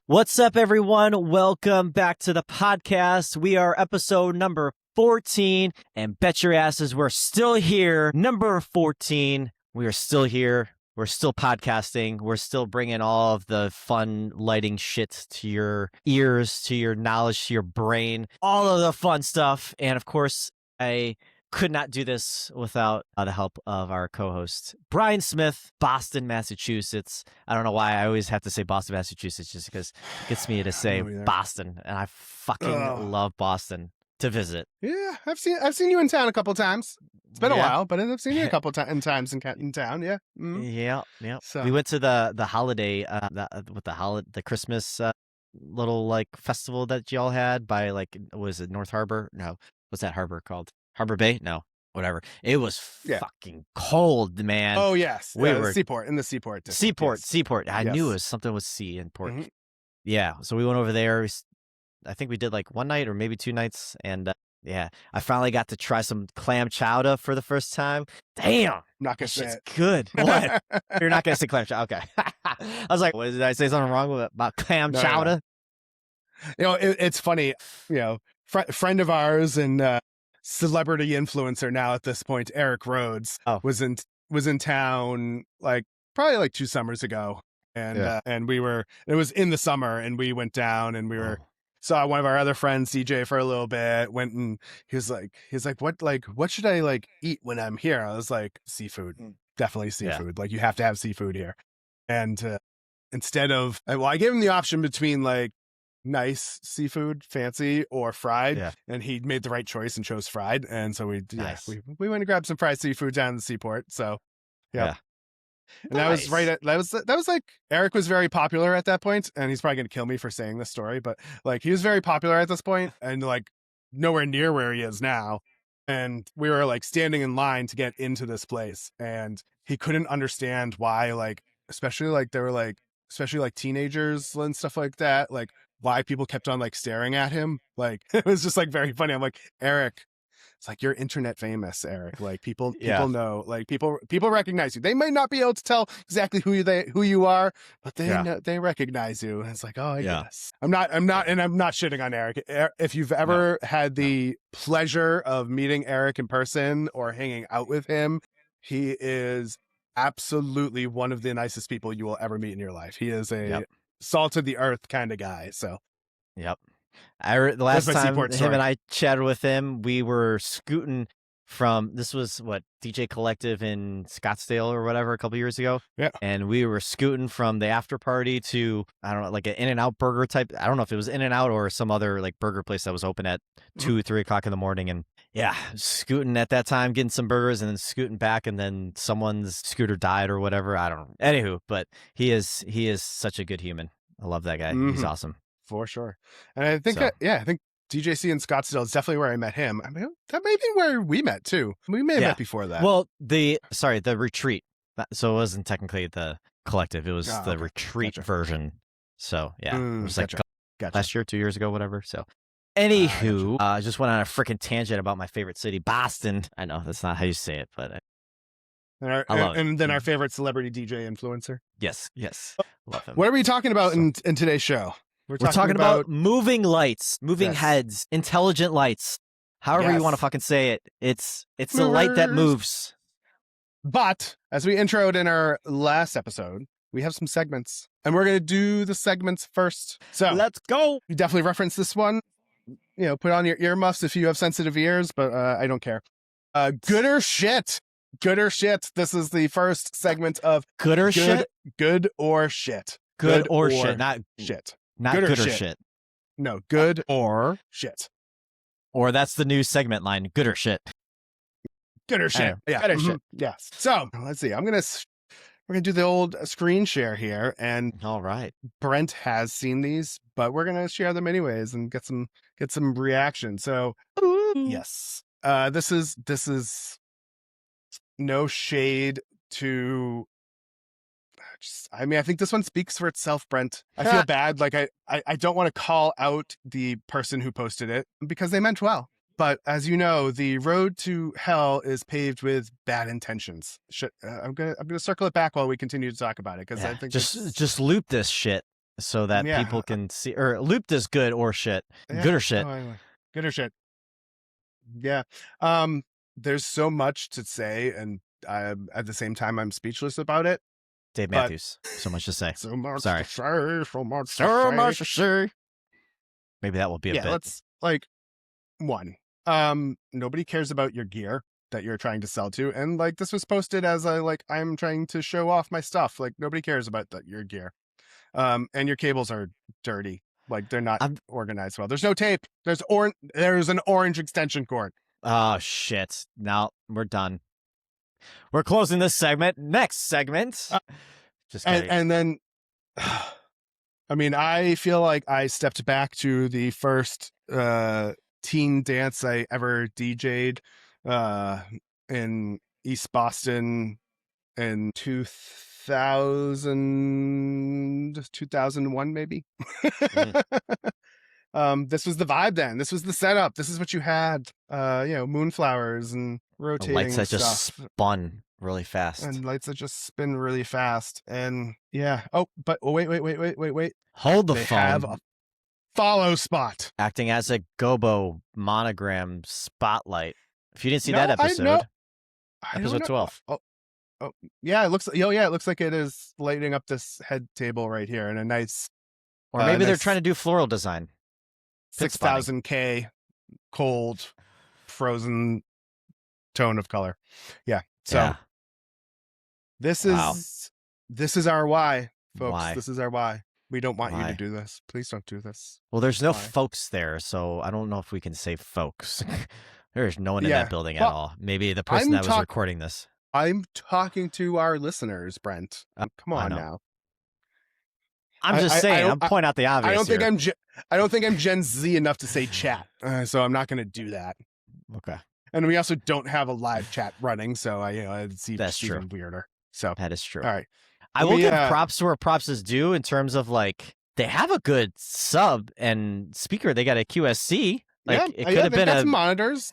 What's up, everyone? Welcome back to the podcast. We are episode number 14, and bet your asses we're still here. Number 14, we are still here. We're still podcasting. We're still bringing all of the fun lighting shit to your ears, to your knowledge, to your brain, all of the fun stuff. And of course, I could not do this without the help of our co-host, Brian Smith, Boston, Massachusetts. I don't know why I always have to say Boston, Massachusetts, just because it gets me to say Boston, and I fucking love Boston to visit. Yeah, I've seen you in town a couple times. It's been a while, but I've seen you a couple times in town. Yeah, yeah. So we went to the holiday the Christmas little like festival that y'all had by like, was it North Harbor? No, what's that harbor called? Harbor Bay? No, whatever. It was fucking cold, man. Oh yes, we were in the Seaport district. Seaport. I knew it was something with sea in port. Mm-hmm. Yeah, so we went over there. I think we did like one night or maybe 2 nights, and I finally got to try some clam chowder for the first time. Damn, I'm not gonna say it's it. good. What? You're not gonna say clam chowder? Okay. I was like, what, did I say something wrong about clam chowder? No. It's funny. Friend of ours and celebrity influencer now at this point, Eric Rhodes, was in town probably like 2 summers ago, and it was in the summer, and we went down and we saw one of our other friends, CJ, for a little bit. Went and he was like, what should I eat when I'm here? I was like, seafood, definitely seafood. Yeah. Like, you have to have seafood here. And instead of, I gave him the option between nice seafood, fancy, or fried, and he made the right choice and chose fried. And so we went and grabbed some fried seafood down in the Seaport. So yeah. And that was like, Eric was very popular at that point, and he's probably gonna kill me for saying this story, but he was very popular at this point, and nowhere near where he is now. And we were standing in line to get into this place, and he couldn't understand why, especially teenagers and stuff like that, why people kept on staring at him. It was just very funny. I'm like, Eric, it's you're internet famous, Eric. People know, people recognize you. They might not be able to tell exactly who you are, but they recognize you. And it's I guess I'm not shitting on Eric. If you've ever had the pleasure of meeting Eric in person or hanging out with him, he is absolutely one of the nicest people you will ever meet in your life. He is a salt of the earth kind of guy. So, the last time him and I chatted with him, we were scooting from, this was DJ Collective in Scottsdale or whatever a couple years ago. Yeah. And we were scooting from the after party to, I don't know, an In-N-Out burger type. I don't know if it was In-N-Out or some other burger place that was open at 2-3 o'clock in the morning. And scooting at that time, getting some burgers, and then scooting back, and then someone's scooter died or whatever. I don't know. Anywho, but he is such a good human. I love that guy. He's awesome. For sure. And I think I think DJC in Scottsdale is definitely where I met him. I mean, that may be where we met too. We may have met before that. Well, the retreat. So it wasn't technically the collective. It was the retreat version. So it was last year, 2 years ago, whatever. So anywho, I just went on a freaking tangent about my favorite city, Boston. I know that's not how you say it, but I love it. And then our favorite celebrity DJ influencer. Yes. Love him. What are we talking about in today's show? We're talking about moving lights, moving heads, intelligent lights. However you want to fucking say it. It's the light that moves. But as we introed in our last episode, we have some segments, and we're going to do the segments first. So let's go. You definitely reference this one. Put on your earmuffs if you have sensitive ears, but I don't care. Good or shit. Good or shit. This is the first segment of good or shit. Good or shit. Good or shit. Not shit. Not good or shit. No, good or shit. Or that's the new segment line. Good or shit. Good or shit. Yeah. Good or shit. Yes. So let's see. We're gonna do the old screen share here, and all right. Brent has seen these, but we're gonna share them anyways and get some reaction. So yes, this is no shade to. I think this one speaks for itself, Brent. I feel bad. I don't want to call out the person who posted it because they meant well. But as you know, the road to hell is paved with bad intentions. I'm gonna circle it back while we continue to talk about it, because I think just loop this shit. so that Yeah. people can see, or looped is good or shit. Yeah. Good or shit. Good or shit. Yeah. There's so much to say, and at the same time, I'm speechless about it. Dave Matthews. So much to say. So much Sorry. to say. So much So to much say. to say. Maybe that will be a bit. Let's one. Nobody cares about your gear that you're trying to sell to, and like this was posted as I'm trying to show off my stuff. Like nobody cares about your gear. And your cables are dirty. Like they're not organized well. There's no tape. There's an orange extension cord. Oh shit. Now we're done. We're closing this segment. Next segment. Just kidding. And then I mean, I feel like I stepped back to the first teen dance I ever DJ'd in East Boston in 2001 maybe. This was the vibe then. This was the setup. This is what you had. Moonflowers and rotating lights that stuff. just spun really fast. And lights that just spin really fast. And yeah. Oh, but wait. Hold the they phone. Have a follow spot. Acting as a gobo monogram spotlight. If you didn't see that episode, episode 12. Oh, yeah, it looks like it is lighting up this head table right here in a nice, or maybe they're trying to do floral design. 6,000K cold, frozen tone of color. Yeah. So yeah. This is our why, folks. Why? This is our why. We don't want you to do this. Please don't do this. Well, there's no folks there, so I don't know if we can say folks. There's no one in that building at all. Maybe the person that was recording this. I'm talking to our listeners, Brent. Come on now. I'm just saying. I'm pointing out the obvious. I don't think I'm Gen Z enough to say chat, so I'm not going to do that. Okay. And we also don't have a live chat running, so it's even weirder. So that is true. All right. I will give props where props is due in terms of like they have a good sub and speaker. They got a QSC. Like it could have been some monitors.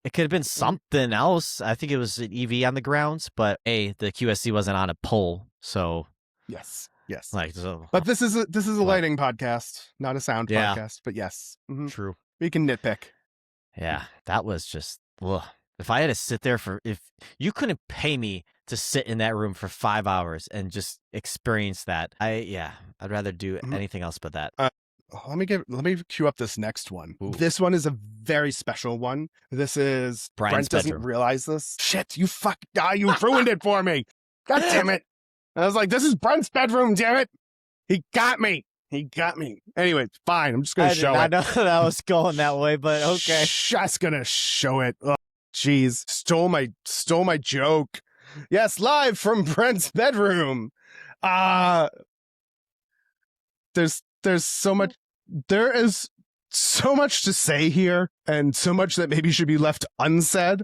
It could have been something else. I think it was an EV on the grounds, but the QSC wasn't on a pole, so yes. But this is a lighting podcast, not a sound podcast. But yes, true. We can nitpick. Yeah, that was just. Ugh. If I had to sit there if you couldn't pay me to sit in that room for 5 hours and just experience that, I'd rather do anything else but that. Let me cue up this next one. Ooh. This one is a very special one. This is Brian's Brent bedroom. Doesn't realize this. Shit, you you ruined it for me. God damn it. I was like, this is Brent's bedroom, damn it. He got me. Anyway, fine. I'm just going to show it. I know that was going that way, but okay. Just going to show it. Oh, jeez. Stole my joke. Yes, live from Brent's bedroom. There is so much to say here, and so much that maybe should be left unsaid.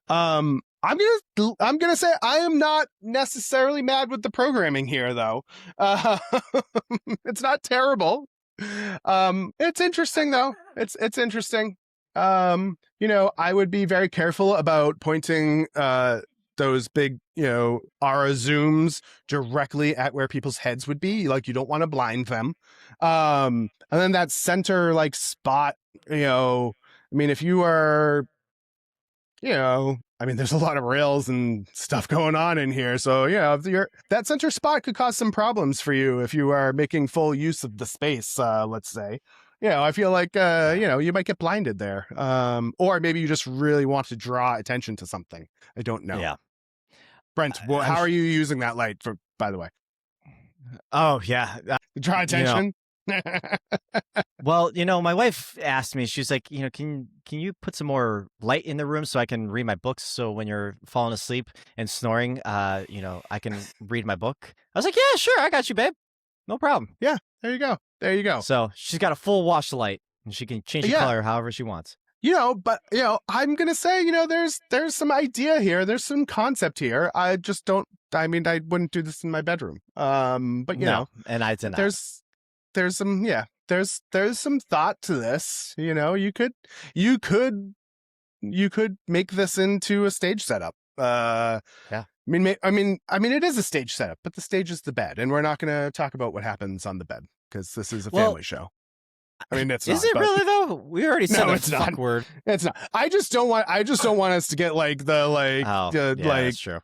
I'm gonna say I am not necessarily mad with the programming here, though. It's not terrible. It's interesting though. It's interesting. I would be very careful about pointing those big, aura zooms directly at where people's heads would be. Like, you don't want to blind them. And then that center spot, if you are, there's a lot of rails and stuff going on in here. So, that center spot could cause some problems for you if you are making full use of the space, let's say. I feel like, you might get blinded there. Or maybe you just really want to draw attention to something. I don't know. Yeah. Brent, how are you using that light for, by the way? Oh, yeah. Draw attention? Well, my wife asked me, she's like, can you put some more light in the room so I can read my books? So when you're falling asleep and snoring, I can read my book. I was like, yeah, sure. I got you, babe. No problem. Yeah. There you go. So she's got a full wash light and she can change the color however she wants. But I'm going to say, there's some idea here. There's some concept here. I just don't, I wouldn't do this in my bedroom. But and I deny. There's some thought to this. You could make this into a stage setup. Yeah. Yeah. I mean, it is a stage setup, but the stage is the bed, and we're not going to talk about what happens on the bed because this is a family show. I mean, it's is not, it really though? We already said no, the it's fuck not. word. It's not. I just don't want us to get like the that's true.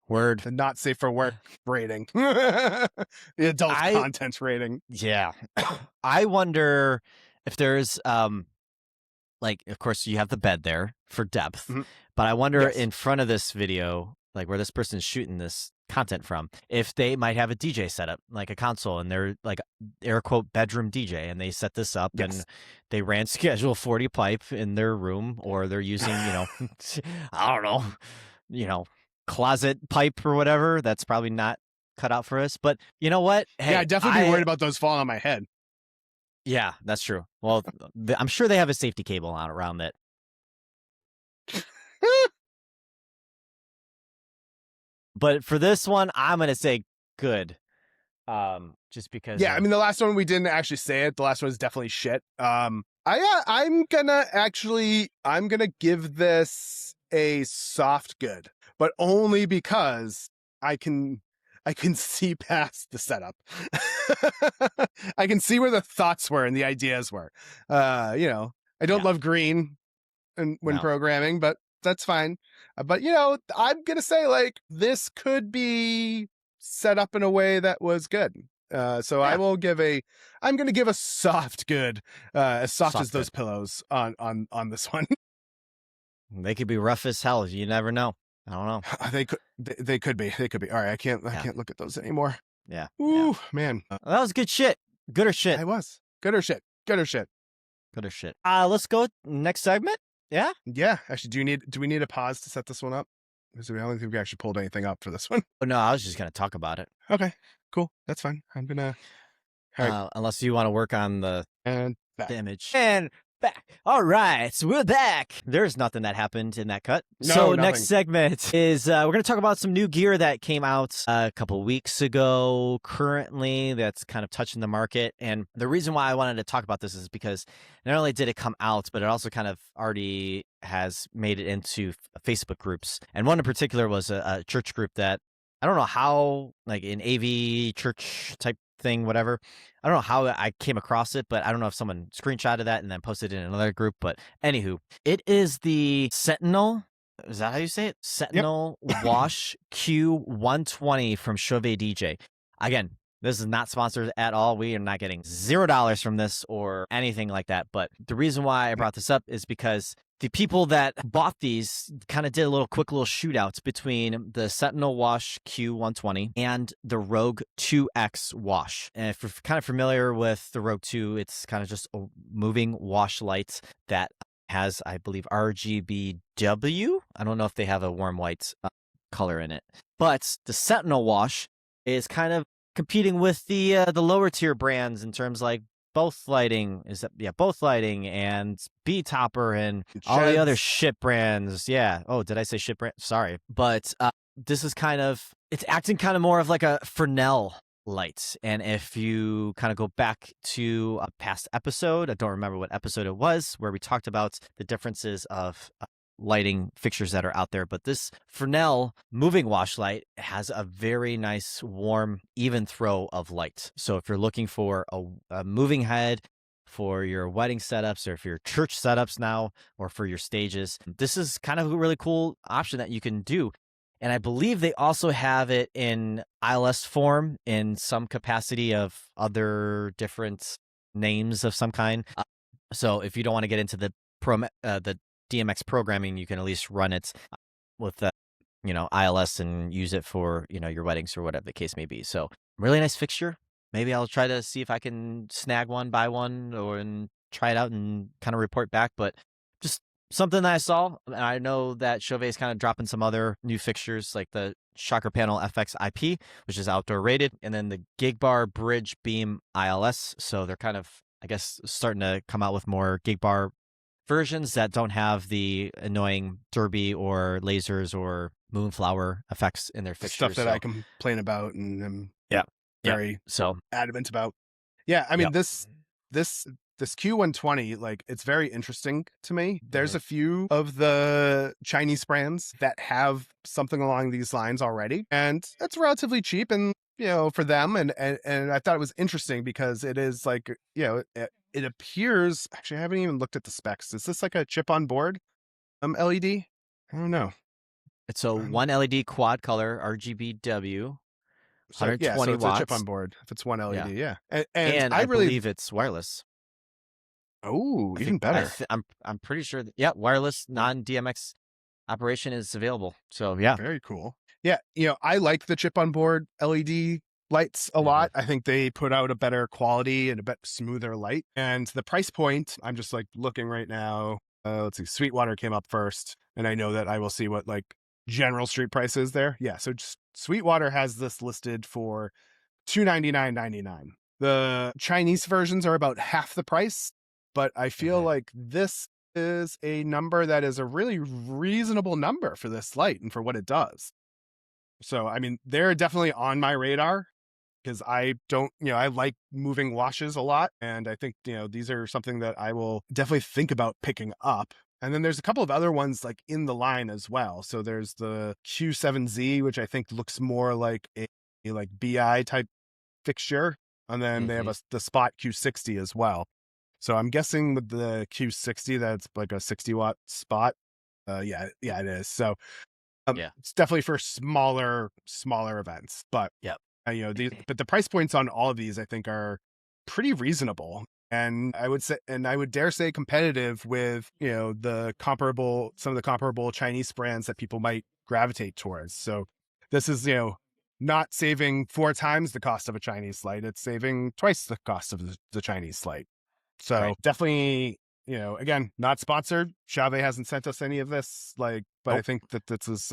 Word. the not safe for work rating, the adult content rating. Yeah. I wonder if there's like, of course, you have the bed there for depth, but I wonder in front of this video, like where this person's shooting this content from, if they might have a DJ setup, like a console, and they're like air quote bedroom DJ, and they set this up and they ran schedule 40 pipe in their room, or they're using, I don't know, closet pipe or whatever. That's probably not cut out for us, but you know what? Hey, I'd definitely be worried about those falling on my head. Yeah, that's true. Well, I'm sure they have a safety cable on around that. But for this one, I'm going to say good. Just because. Yeah, I mean, the last one we didn't actually say it. The last one is definitely shit. I'm gonna give this a soft good, but only because I can see past the setup. I can see where the thoughts were and the ideas were. I don't love green when programming, but that's fine. But I'm gonna say like this could be set up in a way that was good. So I'm gonna give a soft good, as soft as those pillows on this one. They could be rough as hell. You never know. I don't know. They could be. All right, I can't look at those anymore. Yeah. Ooh, man. That was good shit. Good or shit. I was. Good or shit. Good or shit. Good or shit. Let's go next segment. Yeah. Yeah. Actually, do we need a pause to set this one up? Because I don't think we actually pulled anything up for this one. Oh, no, I was just gonna talk about it. Okay. Cool. That's fine. I'm gonna. Unless you want to work on the image. And back. All right, so we're back. There's nothing that happened in that cut. No, so nothing. Next segment is we're going to talk about some new gear that came out a couple weeks ago currently that's kind of touching the market. And the reason why I wanted to talk about this is because not only did it come out, but it also kind of already has made it into Facebook groups. And one in particular was a church group that I don't know how, like an AV church type thing, whatever. I don't know how I came across it, but I don't know if someone screenshotted that and then posted it in another group. But anywho, it is the Sentinel. Is that how you say it? Sentinel Wash Q120 from Chauvet DJ. Again, this is not sponsored at all. We are not getting $0 from this or anything like that. But the reason why I brought this up is because the people that bought these kind of did a quick little shootouts between the Sentinel Wash Q120 and the Rogue 2X Wash. And if you're kind of familiar with the Rogue 2, it's kind of just a moving wash light that has, I believe, RGBW. I don't know if they have a warm white color in it. But the Sentinel Wash is kind of competing with the lower tier brands in terms like Both Lighting and B Topper and all the other shit brands. Yeah. Oh, did I say shit brand? Sorry. But this is it's acting kind of more of like a Fresnel light. And if you kind of go back to a past episode, I don't remember what episode it was, where we talked about the differences of lighting fixtures that are out there, but this Fresnel moving wash light has a very nice, warm, even throw of light. So if you're looking for a moving head for your wedding setups, or if your church setups now, or for your stages, this is kind of a really cool option that you can do. And I believe they also have it in ILS form in some capacity of other different names of some kind. So if you don't want to get into the DMX programming, you can at least run it with ILS and use it for your weddings or whatever the case may be. So really nice fixture. Maybe I'll try to see if I can snag one, buy one, and try it out and kind of report back. But just something that I saw, and I know that Chauvet is kind of dropping some other new fixtures like the Shocker Panel FX IP, which is outdoor rated, and then the Gig Bar Bridge Beam ILS. So they're kind of, I guess, starting to come out with more Gig Bar versions that don't have the annoying derby or lasers or moonflower effects in their fixtures. Stuff that I complain about and am very so adamant about. Yeah, I mean this this Q120, like, it's very interesting to me. There's a few of the Chinese brands that have something along these lines already, and it's relatively cheap and, for them. And I thought it was interesting because it is like, it appears, actually, I haven't even looked at the specs. Is this like a chip on board LED? I don't know. It's a one LED quad color RGBW, So 120 it's a chip watts. on board if it's one LED. Yeah. And I I really believe it's wireless. even better. I'm pretty sure that, wireless non-DMX operation is available. So yeah. Very cool. Yeah, I like the chip on board LED lights a lot. I think they put out a better quality and a bit smoother light. And the price point, I'm just like looking right now. Let's see, Sweetwater came up first, and I know that I will see what like general street price is there. Yeah, so just Sweetwater has this listed for $299.99. The Chinese versions are about half the price, but I feel like this is a number that is a really reasonable number for this light and for what it does. So, I mean, they're definitely on my radar because I don't, I like moving washes a lot. And I think, these are something that I will definitely think about picking up. And then there's a couple of other ones like in the line as well. So there's the Q7Z, which I think looks more like a like BI type fixture. And then they have the Spot Q60 as well. So I'm guessing with the Q60, that's like a 60-watt spot. Yeah, it is. So it's definitely for smaller events. But but the price points on all of these, I think, are pretty reasonable. And I would dare say competitive with, some of the comparable Chinese brands that people might gravitate towards. So this is, not saving 4 times the cost of a Chinese light. It's saving twice the cost of the Chinese light. So definitely, again, not sponsored. Chave hasn't sent us any of this, but I think that this is,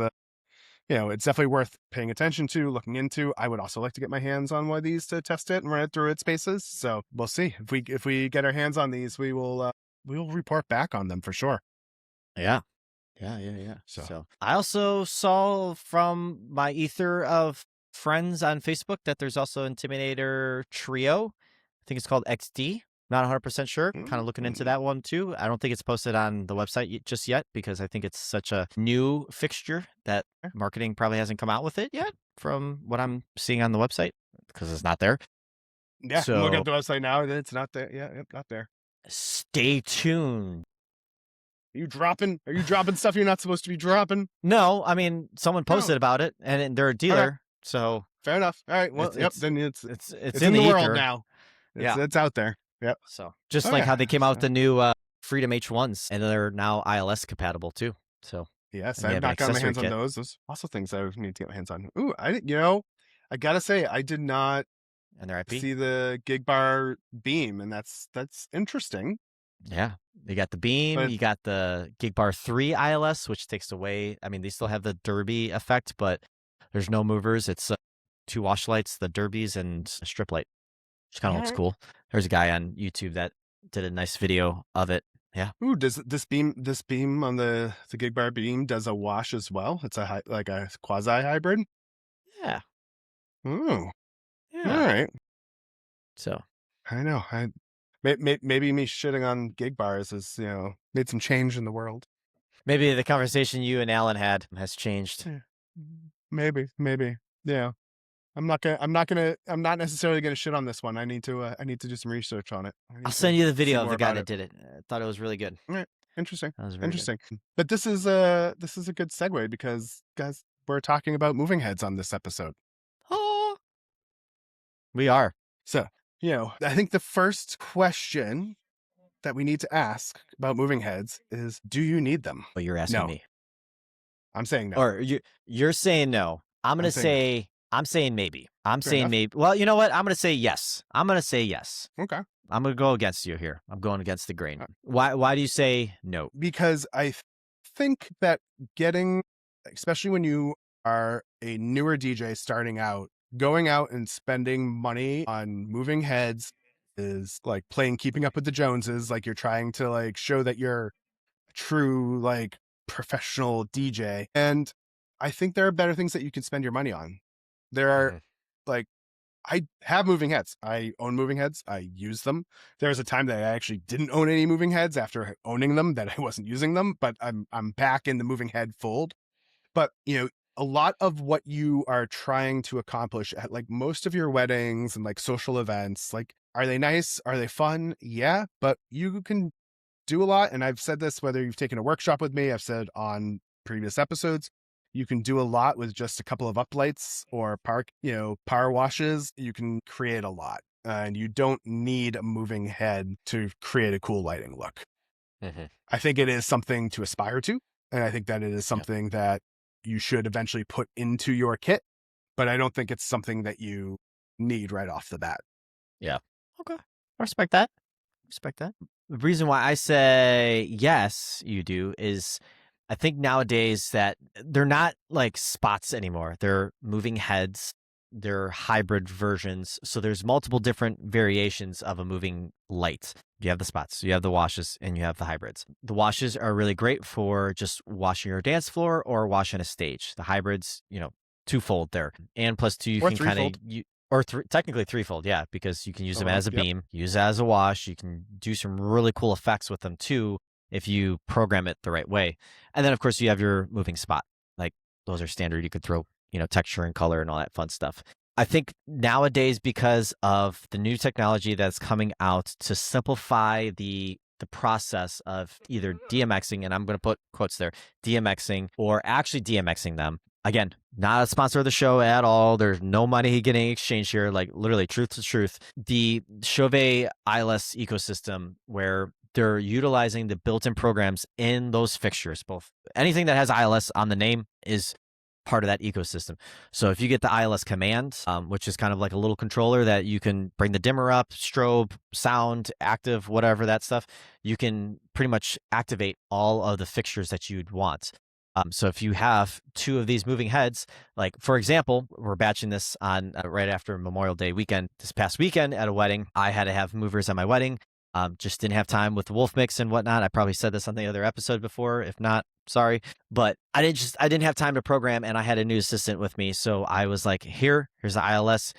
it's definitely worth paying attention to, looking into. I would also like to get my hands on one of these to test it and run it through its paces. So we'll see if we get our hands on these, we will report back on them for sure. Yeah. So I also saw from my ether of friends on Facebook that there's also Intimidator Trio. I think it's called XD. Not 100% sure. Kind of looking into that one too. I don't think it's posted on the website just yet because I think it's such a new fixture that marketing probably hasn't come out with it yet from what I'm seeing on the website because it's not there. Yeah, so, look at the website now. It's not there. Yeah, not there. Stay tuned. Are you dropping stuff you're not supposed to be dropping? No, I mean, someone posted about it and they're a dealer. Okay. So fair enough. All right. Well, then it's in the world now. It's out there. Yep. So just like how they came out with the new Freedom H1s and they're now ILS compatible too. So yes, I've not gotten my hands on those. Those also things I need to get my hands on. Ooh, I gotta say, I did not see the gig bar beam, and that's interesting. Yeah, you got the beam, you got the gig bar 3 ILS, which takes away. I mean, they still have the derby effect, but there's no movers. It's 2 wash lights, the derbies, and a strip light, which kind of looks cool. There's a guy on YouTube that did a nice video of it. Yeah. Ooh, does this beam on the gig bar beam does a wash as well? It's like a quasi hybrid. Yeah. Ooh. Yeah. All right. So I know. Maybe me shitting on gig bars has made some change in the world. Maybe the conversation you and Alan had has changed. Maybe. Yeah. I'm not necessarily gonna shit on this one. I need to do some research on it. I'll send you the video of the guy that did it. I thought it was really good. Right. Interesting. That was very interesting. Good. But this is a good segue because, guys, we're talking about moving heads on this episode. Oh, we are. So, I think the first question that we need to ask about moving heads is, do you need them? Oh, you're asking me. I'm saying no. Or you're saying no. I'm going to say, I'm saying maybe. I'm saying maybe. Well, you know what? I'm going to say yes. Okay. I'm going to go against you here. I'm going against the grain. Why do you say no? Because I think that especially when you are a newer DJ starting out, going out and spending money on moving heads is like playing Keeping Up with the Joneses. Like you're trying to like show that you're a true like professional DJ. And I think there are better things that you can spend your money on. There are like I have moving heads. I own moving heads. I use them. There was a time that I actually didn't own any moving heads after owning them, that I wasn't using them, but I'm back in the moving head fold. But, a lot of what you are trying to accomplish at like most of your weddings and like social events, like, are they nice? Are they fun? Yeah, but you can do a lot. And I've said this, whether you've taken a workshop with me, I've said on previous episodes, you can do a lot with just a couple of uplights or power washes. You can create a lot, and you don't need a moving head to create a cool lighting look. Mm-hmm. I think it is something to aspire to. And I think that it is something that you should eventually put into your kit, but I don't think it's something that you need right off the bat. Yeah. Okay. I respect that. The reason why I say yes, you do, is I think nowadays that they're not like spots anymore. They're moving heads. They're hybrid versions. So there's multiple different variations of a moving light. You have the spots, you have the washes, and you have the hybrids. The washes are really great for just washing your dance floor or washing a stage. The hybrids, twofold there. And plus two, you Or can kind threefold. of, or technically threefold, yeah, because you can use them well, as a yep. beam, use it as a wash. You can do some really cool effects with them too if you program it the right way. And then, of course, you have your moving spot. Like those are standard. You could throw, texture and color and all that fun stuff. I think nowadays, because of the new technology that's coming out to simplify the process of either DMXing, and I'm going to put quotes there, DMXing, or actually DMXing them. Again, not a sponsor of the show at all. There's no money getting exchanged here. Like literally, truth to truth. The Chauvet ILS ecosystem, where they're utilizing the built-in programs in those fixtures. Both anything that has ILS on the name is part of that ecosystem. So if you get the ILS command, which is kind of like a little controller that you can bring the dimmer up, strobe, sound, active, whatever that stuff, you can pretty much activate all of the fixtures that you'd want. So if you have two of these moving heads, like for example, we're batching this on right after Memorial Day weekend. This past weekend at a wedding, I had to have movers at my wedding. Just didn't have time with the wolf mix and whatnot. I probably said this on the other episode before. If not, sorry. But I didn't have time to program, and I had a new assistant with me. So I was like, here's the ILS.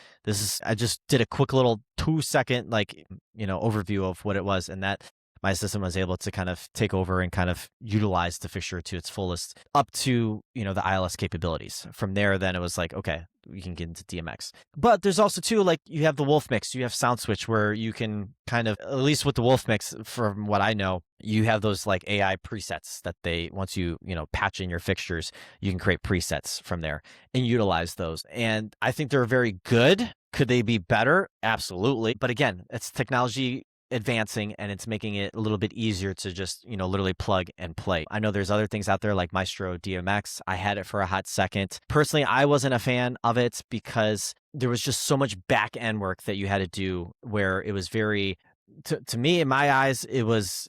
I just did a quick little 2-second, overview of what it was. And that my assistant was able to kind of take over and kind of utilize the fixture to its fullest up to, the ILS capabilities. From there, then it was like, okay, we can get into DMX. But there's also too, like you have the wolf mix, you have sound switch where you can kind of, at least with the wolf mix, from what I know, you have those like AI presets that once you patch in your fixtures, you can create presets from there and utilize those. And I think they're very good. Could they be better? Absolutely. But again, it's technology advancing, and it's making it a little bit easier to just literally plug and play. I know there's other things out there like Maestro DMX. I had it for a hot second. Personally, I wasn't a fan of it because there was just so much back end work that you had to do, where it was very, to me, in my eyes, it was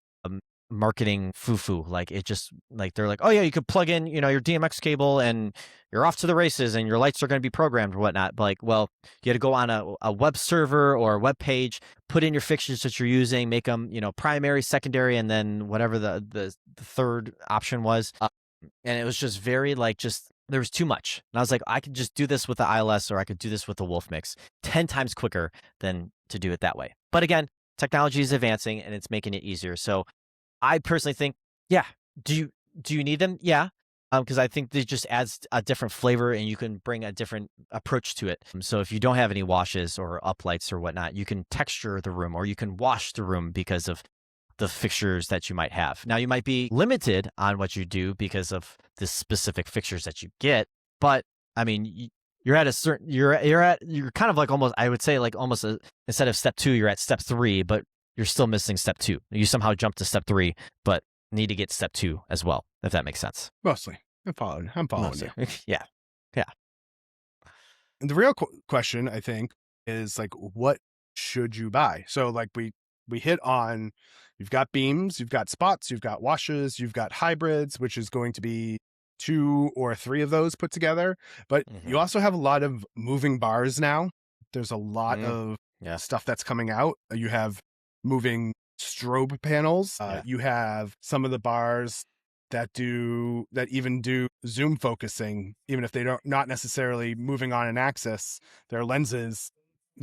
marketing foo-foo. Like it just, like they're like, oh yeah, you could plug in your DMX cable and you're off to the races and your lights are going to be programmed or whatnot. But like, well, you had to go on a web server or a web page, put in your fixtures that you're using, make them primary, secondary, and then whatever the third option was. And it was just very there was too much. And I was like, I could just do this with the ILS, or I could do this with the wolf mix 10 times quicker than to do it that way. But again, technology is advancing and it's making it easier. So I personally think, yeah. Do you need them? Yeah. Because I think it just adds a different flavor, and you can bring a different approach to it. So if you don't have any washes or uplights or whatnot, you can texture the room, or you can wash the room because of the fixtures that you might have. Now you might be limited on what you do because of the specific fixtures that you get, but I mean, you're at a certain, you're kind of like almost, I would say like almost instead of step 2, you're at step 3, but you're still missing step 2. You somehow jump to step 3, but need to get step 2 as well, if that makes sense. Mostly. I'm following Mostly. you. Yeah. And the real question, I think, is like, what should you buy? So like we hit on, you've got beams, you've got spots, you've got washes, you've got hybrids, which is going to be 2 or 3 of those put together. But you also have a lot of moving bars now. There's a lot of stuff that's coming out. You have moving strobe panels. You have some of the bars that even do zoom focusing, even if they don't, not necessarily moving on an axis. Their lenses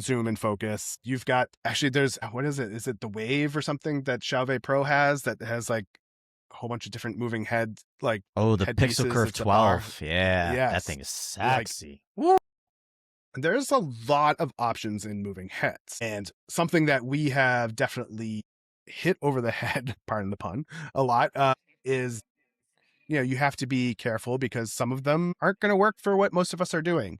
zoom and focus. You've got, actually, there's, what is it? Is it the Wave or something that Xiaomi Pro has that has like a whole bunch of different moving heads, like the head Pixel pieces? Curve It's a bar. 12. Yeah, that Yes. thing is Like, sexy. there's a lot of options in moving heads, and something that we have definitely hit over the head, pardon the pun, a lot is, you have to be careful because some of them aren't going to work for what most of us are doing,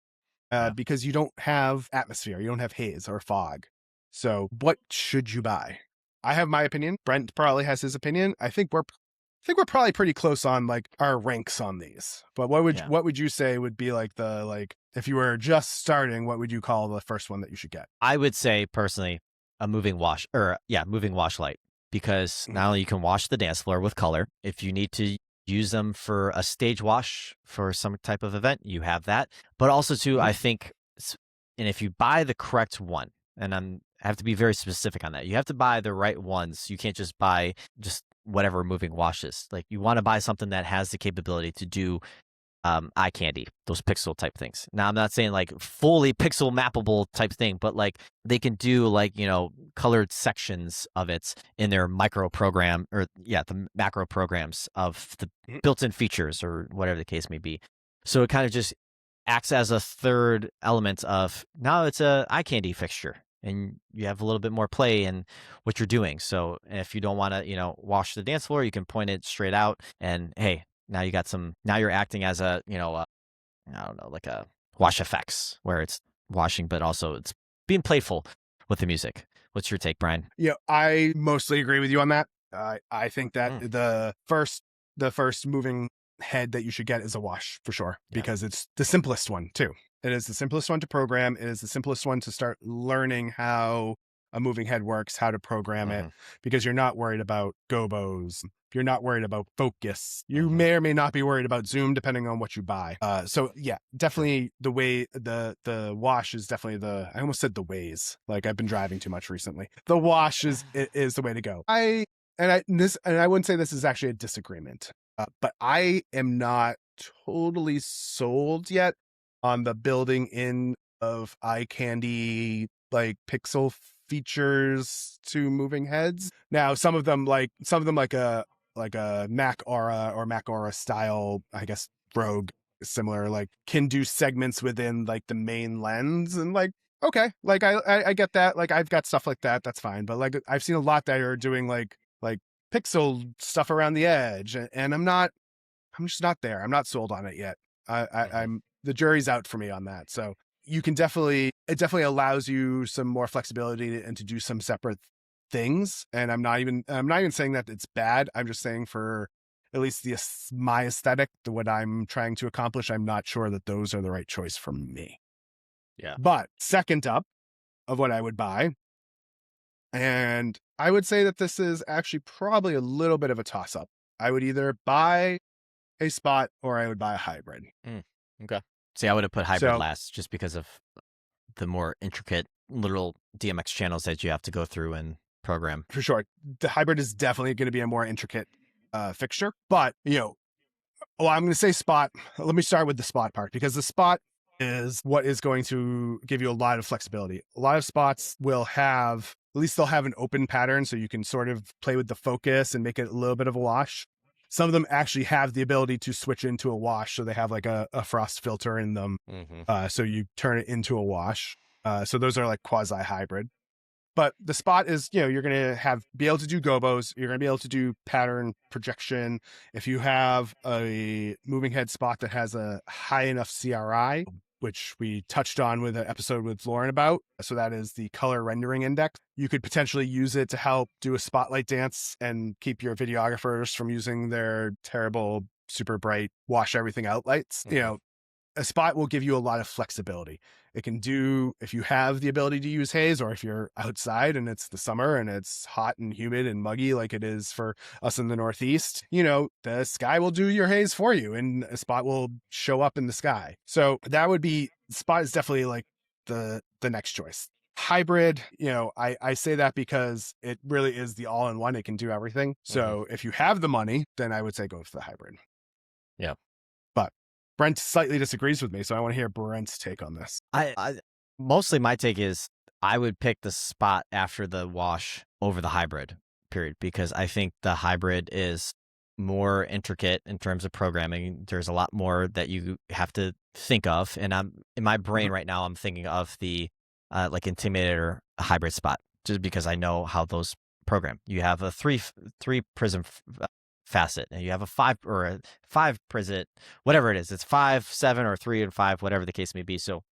because you don't have atmosphere, you don't have haze or fog. So what should you buy? I have my opinion. Brent probably has his opinion. I think we're probably pretty close on like our ranks on these. But what would you say would be like if you were just starting, what would you call the first one that you should get? I would say personally a moving wash light, because not only you can wash the dance floor with color, if you need to use them for a stage wash for some type of event, you have that. But also too, I think, and if you buy the correct one, and I have to be very specific on that, you have to buy the right ones. You can't just buy just whatever moving washes. Like, you want to buy something that has the capability to do eye candy, those pixel type things. Now, I'm not saying like fully pixel mappable type thing, but like they can do like, colored sections of it in their micro program, or the macro programs of the built-in features or whatever the case may be. So it kind of just acts as a third element of, now it's a eye candy fixture, and you have a little bit more play in what you're doing. So if you don't want to, wash the dance floor, you can point it straight out, and hey, now you're acting as a, I don't know, like a wash effects, where it's washing, but also it's being playful with the music. What's your take, Brian? Yeah, I mostly agree with you on that. I think that the first moving head that you should get is a wash for sure, because it's the simplest one too. It is the simplest one to program. It is the simplest one to start learning how a moving head works, how to program it, because you're not worried about gobos. You're not worried about focus. You may or may not be worried about zoom, depending on what you buy. So yeah, definitely the way the wash is definitely I almost said the ways. Like, I've been driving too much recently. The wash is the way to go. I wouldn't say this is actually a disagreement, but I am not totally sold yet on the building in of eye candy, like pixel features to moving heads. Now, some of them like a Mac Aura or Mac Aura style, I guess, Rogue, similar, like, can do segments within like the main lens, and like, okay, like I get that. Like, I've got stuff like that. That's fine. But like, I've seen a lot that are doing like pixel stuff around the edge, and I'm just not there. I'm not sold on it yet. I'm the jury's out for me on that. So it definitely allows you some more flexibility and to do some separate things. And I'm not even saying that it's bad. I'm just saying, for at least my aesthetic, what I'm trying to accomplish, I'm not sure that those are the right choice for me. Yeah. But second up of what I would buy, and I would say that this is actually probably a little bit of a toss up. I would either buy a spot or I would buy a hybrid. Okay. See, I would have put hybrid last, just because of the more intricate little DMX channels that you have to go through and program. For sure. The hybrid is definitely going to be a more intricate fixture, but I'm going to say spot. Let me start with the spot part, because the spot is what is going to give you a lot of flexibility. A lot of spots will have, at least they'll have an open pattern, so you can sort of play with the focus and make it a little bit of a wash. Some of them actually have the ability to switch into a wash, so they have like a frost filter in them. So you turn it into a wash. So those are like quasi hybrid. But the spot is, you're going to be able to do gobos. You're going to be able to do pattern projection. If you have a moving head spot that has a high enough CRI, which we touched on with an episode with Lauren about, so that is the color rendering index, you could potentially use it to help do a spotlight dance and keep your videographers from using their terrible, super bright, wash everything out lights. A spot will give you a lot of flexibility. It can do, if you have the ability to use haze, or if you're outside and it's the summer and it's hot and humid and muggy like it is for us in the Northeast, the sky will do your haze for you, and a spot will show up in the sky. So that would be, spot is definitely like the next choice. Hybrid, I say that because it really is the all-in-one. It can do everything. So if you have the money, then I would say go for the hybrid. Yeah. Brent slightly disagrees with me, so I want to hear Brent's take on this. I mostly my take is, I would pick the spot after the wash over the hybrid, period, because I think the hybrid is more intricate in terms of programming. There's a lot more that you have to think of. And I'm in my brain right now, I'm thinking of the like Intimidator hybrid spot, just because I know how those program. You have a three prism facet, and you have a five prism, whatever it is. It's 5, 7, or 3 and 5, whatever the case may be. So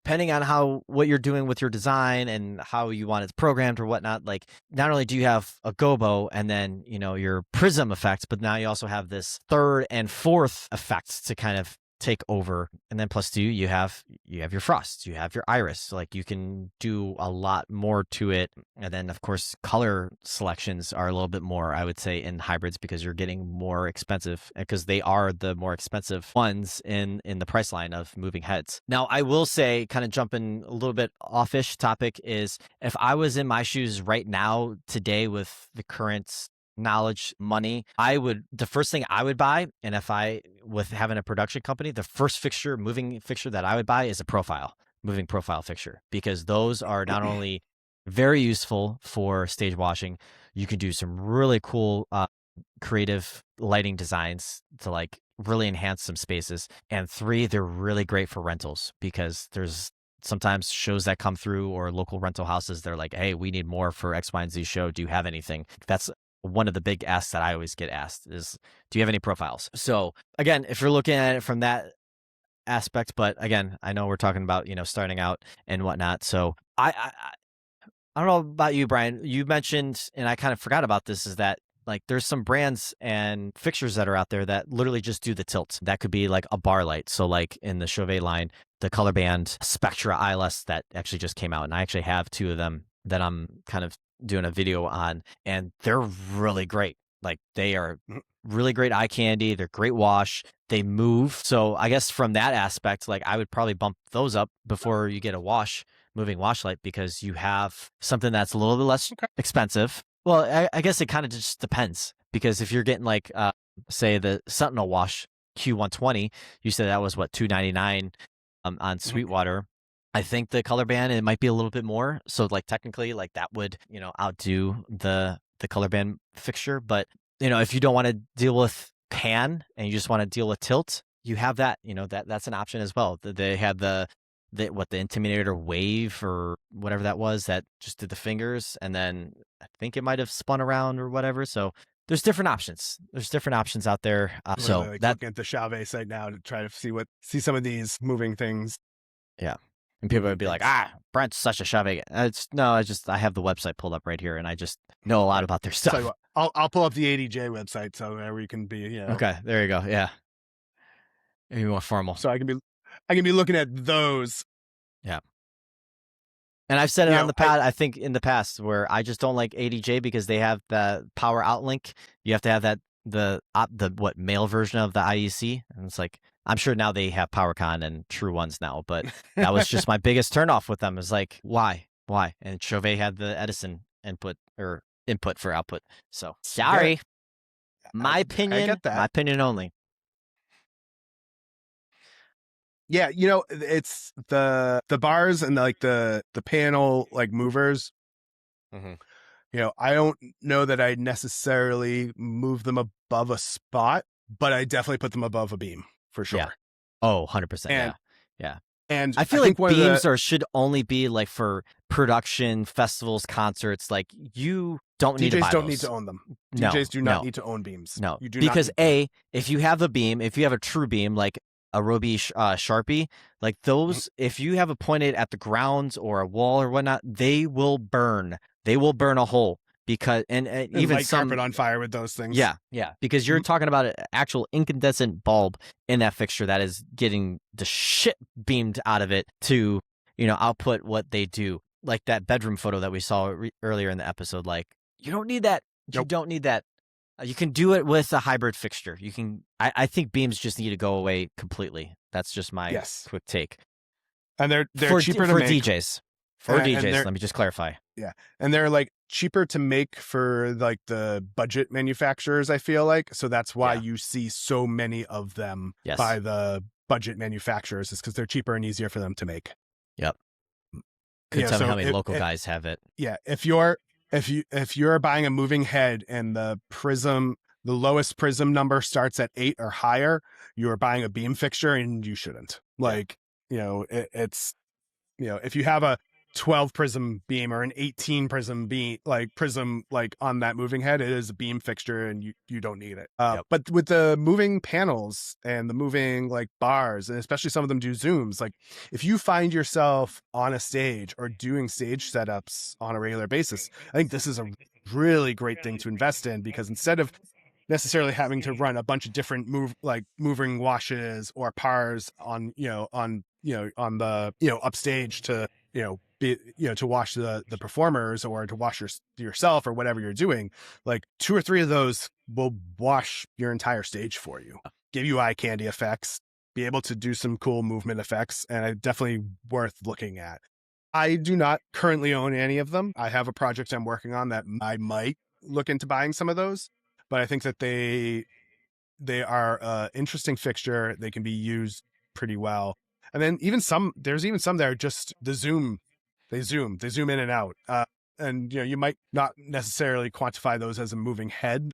depending on what you're doing with your design and how you want it programmed or whatnot, like not only do you have a gobo and then, your prism effects, but now you also have this third and fourth effects to kind of take over. And then plus 2, you have your frost, you have your iris, like you can do a lot more to it. And then of course color selections are a little bit more, I would say, in hybrids, because you're getting more expensive, because they are the more expensive ones in the price line of moving heads. Now I will say, kind of jumping a little bit offish topic, is if I was in my shoes right now today with the current knowledge, money, the first thing I would buy, and if I with having a production company, the first moving fixture that I would buy is a moving profile fixture, because those are not only very useful for stage washing, you can do some really cool creative lighting designs to like really enhance some spaces. And 3, they're really great for rentals, because there's sometimes shows that come through, or local rental houses, they're like, hey, we need more for X, Y, and Z show. Do you have anything? That's one of the big asks that I always get asked is, do you have any profiles? So again, if you're looking at it from that aspect, but again, I know we're talking about, starting out and whatnot. So I don't know about you, Brian, you mentioned, and I kind of forgot about this, is that like there's some brands and fixtures that are out there that literally just do the tilt. That could be like a bar light. So like in the Chauvet line, the color band Spectra ILS that actually just came out, and I actually have 2 of them that I'm kind of doing a video on, and they're really great. Like they are really great eye candy. They're great wash. They move. So I guess from that aspect, like I would probably bump those up before you get a moving wash light, because you have something that's a little bit less expensive. Well, I guess it kind of just depends, because if you're getting like, say the Sentinel wash Q120, you said that was what, $299 on Sweetwater. I think the color band, it might be a little bit more. So like technically, like that would, outdo the color band fixture. But, if you don't want to deal with pan and you just want to deal with tilt, you have that, that's an option as well. They had the Intimidator wave or whatever that was, that just did the fingers, and then I think it might have spun around or whatever. So there's different options. There's different options out there. So like looking at the Chauvet site now to try to see some of these moving things. Yeah. And people would be like, Brent's such a Chauvet. I have the website pulled up right here, and I just know a lot about their stuff. So I'll pull up the ADJ website, so where we can be, Okay, there you go. Yeah. Maybe more formal. So I can be looking at those. Yeah. And I've said it on the pad, I think in the past, where I just don't like ADJ because they have the power outlink. You have to have that the male version of the IEC, and it's like, I'm sure now they have PowerCon and true ones now, but that was just my biggest turnoff with them. Is like, why? And Chauvet had the Edison input for output. So sorry, my opinion. I get that. My opinion only. Yeah, it's the bars and like the panel like movers. Mm-hmm. I don't know that I necessarily move them above a spot, but I definitely put them above a beam for sure. Yeah. Oh, 100%. Yeah. And I feel like beams should only be like for production, festivals, concerts. Like you don't need to buy those. DJs don't need to own them. DJs do not need to own beams. No, you do because if you have a beam, if you have a true beam, like a Roby Sharpie, like those, if you have it pointed at the ground or a wall or whatnot, they will burn. They will burn a hole. Because and even light carpet on fire with those things. Yeah, because you're talking about an actual incandescent bulb in that fixture that is getting the shit beamed out of it to output what they do. Like that bedroom photo that we saw earlier in the episode. Like you don't need that. You don't need that. You can do it with a hybrid fixture. You can. I think beams just need to go away completely. That's just my quick take. And they're cheaper to make. DJs. For DJs, let me just clarify. Yeah, and they're like cheaper to make for like the budget manufacturers, I feel like. So that's why you see so many of them by the budget manufacturers, is because they're cheaper and easier for them to make. Yep. Couldn't tell me how many local guys have it. Yeah, if you're buying a moving head and the lowest prism number starts at 8 or higher, you are buying a beam fixture and you shouldn't. Like, it's if you have a 12 prism beam or an 18 prism beam, prism on that moving head, it is a beam fixture and you don't need it. But with the moving panels and the moving bars, and especially some of them do zooms, if you find yourself on a stage or doing stage setups on a regular basis, I think this is a really great thing to invest in, because instead of necessarily having to run a bunch of different moving washes or pars on the upstage to to wash the performers or to wash yourself or whatever you're doing, 2 or 3 of those will wash your entire stage for you, give you eye candy effects, be able to do some cool movement effects, and it's definitely worth looking at. I do not currently own any of them. I have a project I'm working on that I might look into buying some of those, but I think that they are an interesting fixture. They can be used pretty well. And then there's even some that are just the zoom. They zoom in and out. And you might not necessarily quantify those as a moving head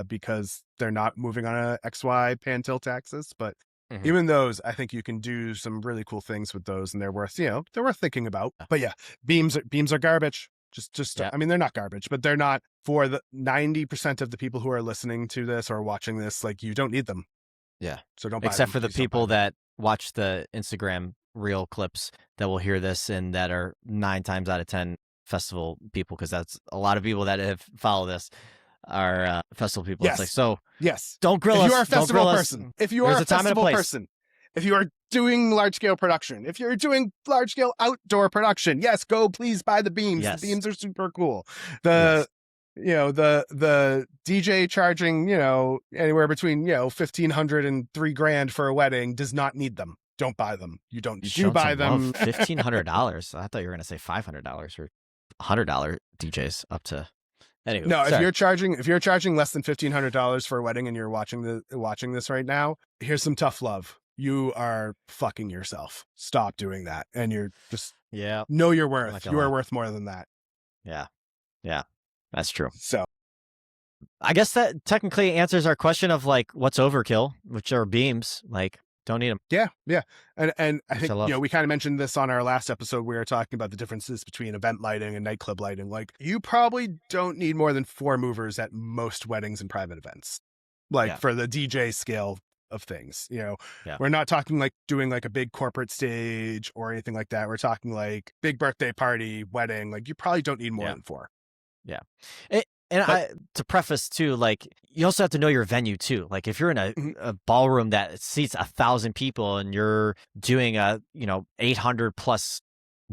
because they're not moving on a XY pan tilt axis. But even those, I think you can do some really cool things with those, and they're worth thinking about. But yeah, beams are garbage. I mean, they're not garbage, but they're not for the 90% of the people who are listening to this or watching this. You don't need them. Yeah. So don't buy them. Except for the people that watch the Instagram reel clips that will hear this and that are 9 times out of 10 festival people, because that's a lot of people that have followed this are festival people. Yes. It's yes. Don't grill us. If you are a festival person, if you are a festival person, if you are doing large scale production, if you're doing large scale outdoor production, yes, please buy the beams. Yes. The beams are super cool. The DJ charging, anywhere between, $1,500 and $3,000 for a wedding does not need them. Don't buy them. You don't need to buy them. $1,500. I thought you were going to say $500 or $100 DJs up to. Anyway, no, sorry. if you're charging less than $1,500 for a wedding and you're watching this right now, here's some tough love. You are fucking yourself. Stop doing that. And you're just know your worth. You are worth more than that. Yeah. Yeah. That's true. So I guess that technically answers our question of what's overkill, which are beams. Don't need them. Yeah. Yeah. And I think, we kind of mentioned this on our last episode. We were talking about the differences between event lighting and nightclub lighting. You probably don't need more than 4 movers at most weddings and private events, for the DJ scale of things. We're not talking doing a big corporate stage or anything like that. We're talking big birthday party, wedding. You probably don't need more than 4. Yeah. To preface too, you also have to know your venue too. If you're in a ballroom that seats 1,000 people and you're doing a 800 plus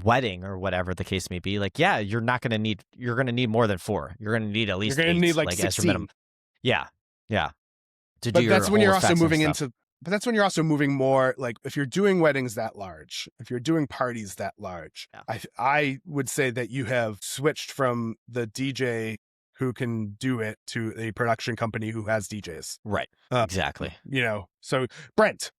wedding or whatever the case may be, you're going to need more than 4. You're going to need at least 8, need 16. Extra minimum. Yeah. But that's when you're also moving into. But that's when you're also moving more, if you're doing weddings that large, if you're doing parties that large, I would say that you have switched from the DJ who can do it to a production company who has DJs. Right. Exactly. So Brent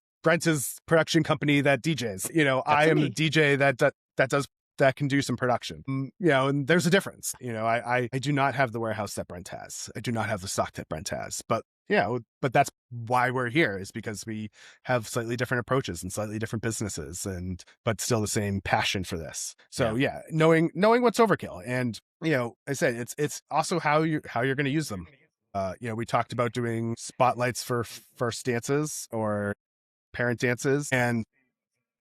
is production company that DJs. I am the DJ that can do some production. And there's a difference. I do not have the warehouse that Brent has. I do not have the stock that Brent has. But but that's why we're here, is because we have slightly different approaches and slightly different businesses, but still the same passion for this. So knowing what's overkill, and I said it's also how you're going to use them. We talked about doing spotlights for first dances or parent dances, and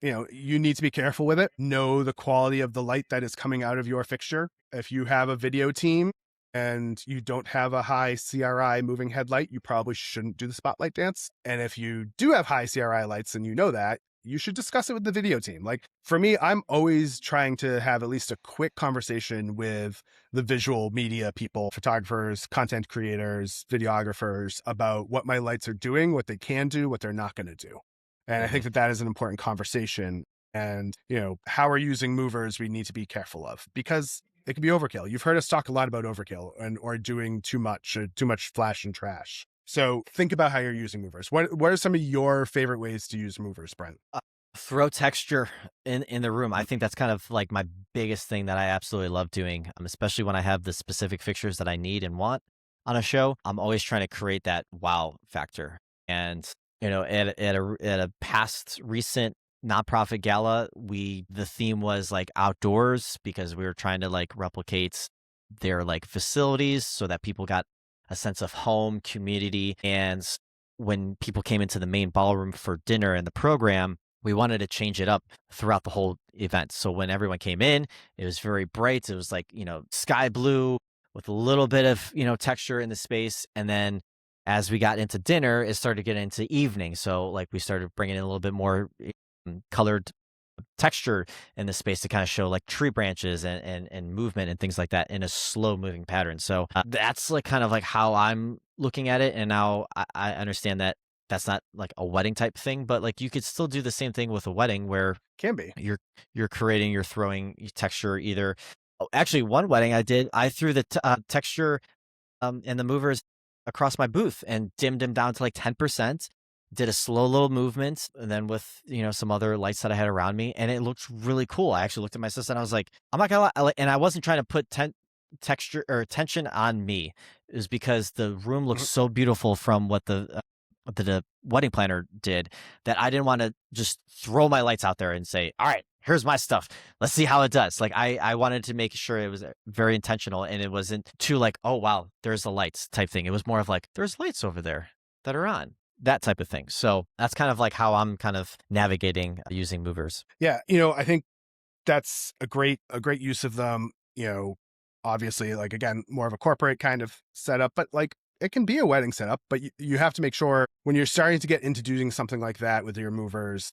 you need to be careful with it. Know the quality of the light that is coming out of your fixture. If you have a video team and you don't have a high CRI moving headlight, you probably shouldn't do the spotlight dance. And if you do have high CRI lights and you know that, you should discuss it with the video team. For me, I'm always trying to have at least a quick conversation with the visual media people, photographers, content creators, videographers, about what my lights are doing, what they can do, what they're not going to do. And I think that is an important conversation. And, how we're using movers, we need to be careful of, because it can be overkill. You've heard us talk a lot about overkill or doing too much flash and trash. So think about how you're using movers. What are some of your favorite ways to use movers, Brent? throw texture in the room. I think that's kind of like my biggest thing that I absolutely love doing, especially when I have the specific fixtures that I need and want on a show. I'm always trying to create that wow factor. And at a past recent nonprofit gala, the theme was like outdoors because we were trying to like replicate their like facilities so that people got a sense of home, community. And when people came into the main ballroom for dinner and the program, we wanted to change it up throughout the whole event. So when everyone came in, it was very bright. It was like, sky blue with a little bit of, texture in the space. And then as we got into dinner, it started getting into evening. So like we started bringing in a little bit more colored texture in the space to kind of show like tree branches and movement and things like that in a slow moving pattern. So that's like kind of like how I'm looking at it. And now I understand that that's not like a wedding type thing, but like you could still do the same thing with a wedding where Can be. you're throwing texture either. Oh, actually, one wedding I threw the texture and the movers across my booth and dimmed them down to like 10%. Did a slow little movement, and then with some other lights that I had around me, and it looked really cool. I actually looked at my sister and I was like, I'm not gonna lie, and I wasn't trying to put texture or tension on me. It was because the room looked so beautiful from what the wedding planner did that I didn't want to just throw my lights out there and say, all right, here's my stuff. Let's see how it does. Like I wanted to make sure it was very intentional and it wasn't too like, oh, wow, there's the lights type thing. It was more of like, there's lights over there that are on, that type of thing. So that's kind of like how I'm kind of navigating using movers. Yeah. I think that's a great use of them, obviously, like, again, more of a corporate kind of setup, but like it can be a wedding setup, but you have to make sure when you're starting to get into doing something like that with your movers,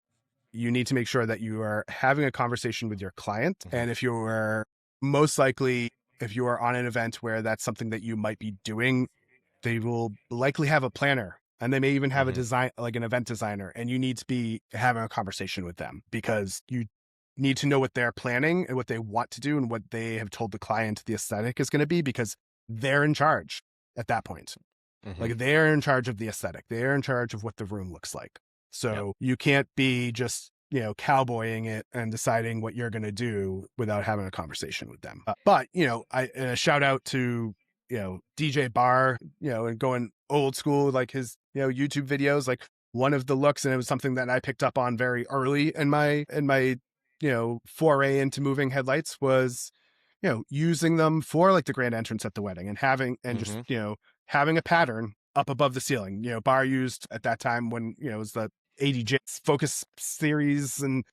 you need to make sure that you are having a conversation with your client. Mm-hmm. And if you are on an event where that's something that you might be doing, they will likely have a planner and they may even have a design, like an event designer, and you need to be having a conversation with them because you need to know what they're planning and what they want to do and what they have told the client the aesthetic is going to be, because they're in charge at that point. Like they're in charge of the aesthetic. They're in charge of what the room looks like. So you can't be just, cowboying it and deciding what you're going to do without having a conversation with them. But, a shout out to, DJ Barr, and going old school, like his, YouTube videos, like one of the looks, and it was something that I picked up on very early in my, foray into moving headlights was, using them for like the grand entrance at the wedding and just, having a pattern up above the ceiling. Barr used at that time when, it was the ADJ focus series and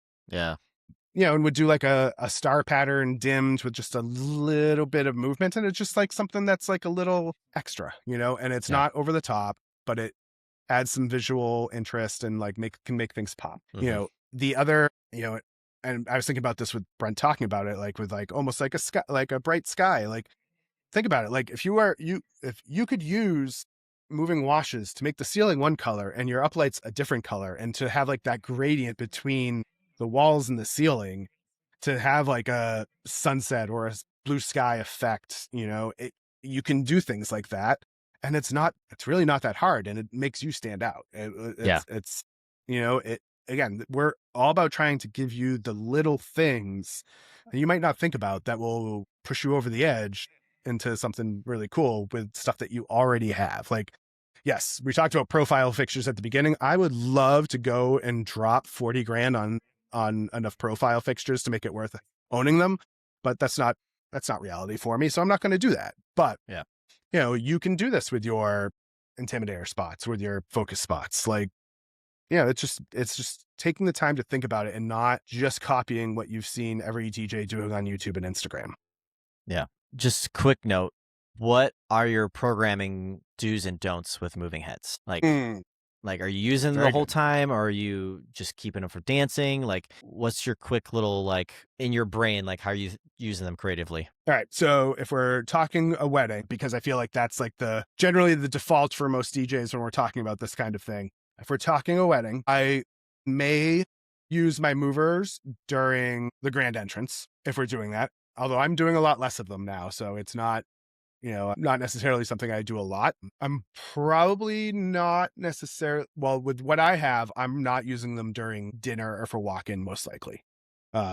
and would do like a star pattern dimmed with just a little bit of movement. And it's just like something that's like a little extra, and it's not over the top, but it adds some visual interest and like can make things pop. The other, and I was thinking about this with Brent talking about it, like with like almost like a sky, like a bright sky. Like think about it. Like if you could use moving washes to make the ceiling one color and your uplights a different color, and to have like that gradient between the walls and the ceiling, to have like a sunset or a blue sky effect, you can do things like that. And it's really not that hard, and it makes you stand out. It's again, we're all about trying to give you the little things that you might not think about that will push you over the edge into something really cool with stuff that you already have. Like, yes, we talked about profile fixtures at the beginning. I would love to go and drop 40 grand on enough profile fixtures to make it worth owning them, but that's not reality for me. So I'm not going to do that. But you can do this with your intimidator spots, with your focus spots. Like, it's just taking the time to think about it and not just copying what you've seen every DJ doing on YouTube and Instagram. Yeah. Just quick note. What are your programming do's and don'ts with moving heads? Like, are you using them the whole time, or are you just keeping them for dancing? Like, what's your quick little, like, in your brain, like, how are you using them creatively? All right. So if we're talking a wedding, because I feel like that's like generally the default for most DJs when we're talking about this kind of thing. If we're talking a wedding, I may use my movers during the grand entrance if we're doing that. Although I'm doing a lot less of them now, so it's not not necessarily something I do a lot. I'm probably not necessarily, well, with what I have, I'm not using them during dinner or for walk-in most likely.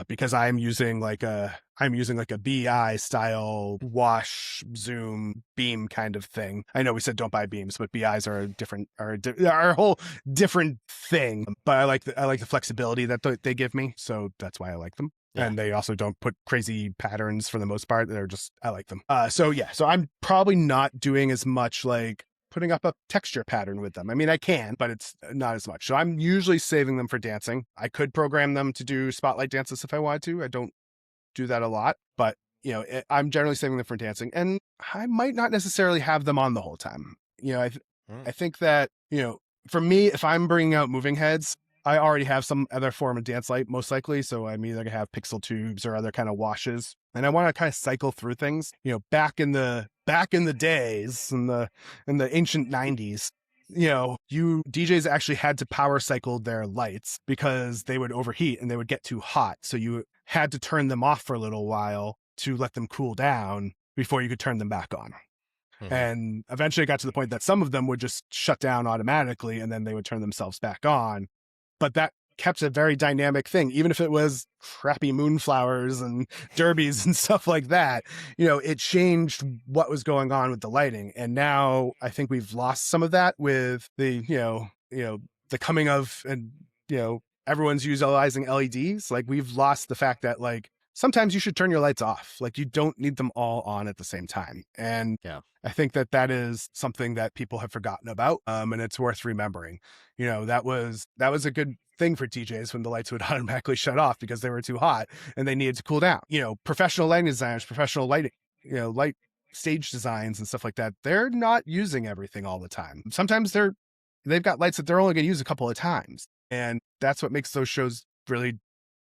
Because I'm using like a BI style wash zoom beam kind of thing. I know we said don't buy beams, but BIs are a whole different thing. But I like the flexibility that they give me, so that's why I like them. Yeah. And they also don't put crazy patterns for the most part. I like them. So I'm probably not doing as much like putting up a texture pattern with them. I mean, I can, but it's not as much. So I'm usually saving them for dancing. I could program them to do spotlight dances if I wanted to. I don't do that a lot, but I'm generally saving them for dancing, and I might not necessarily have them on the whole time. I think that, for me, if I'm bringing out moving heads, I already have some other form of dance light, most likely. So I'm either gonna have pixel tubes or other kind of washes, and I want to kind of cycle through things. Back in the days, in the ancient 90s, you DJs actually had to power cycle their lights because they would overheat and they would get too hot. So you had to turn them off for a little while to let them cool down before you could turn them back on. Mm-hmm. And eventually it got to the point that some of them would just shut down automatically and then they would turn themselves back on. But that kept a very dynamic thing, even if it was crappy moonflowers and derbies and stuff like that. It changed what was going on with the lighting. And now I think we've lost some of that with the, the coming of, and, everyone's utilizing LEDs. Like, we've lost the fact that, like, sometimes you should turn your lights off. Like, you don't need them all on at the same time. And I think that is something that people have forgotten about. And it's worth remembering. That was a good thing for DJs when the lights would automatically shut off because they were too hot and they needed to cool down. Professional lighting designers, professional lighting, light stage designs and stuff like that, they're not using everything all the time. Sometimes they've got lights that they're only going to use a couple of times. And that's what makes those shows really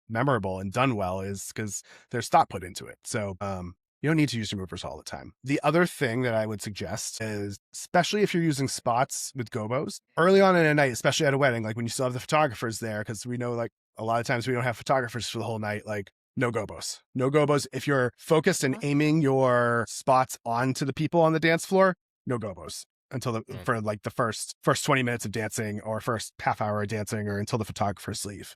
memorable and done well, is because there's thought put into it. So you don't need to use removers all the time. The other thing that I would suggest is, especially if you're using spots with gobos early on in a night, especially at a wedding, like when you still have the photographers there, because we know, like, a lot of times we don't have photographers for the whole night. Like, no gobos. If you're focused and aiming your spots onto the people on the dance floor, no gobos until for like the first 20 minutes of dancing or first half hour of dancing, or until the photographers leave.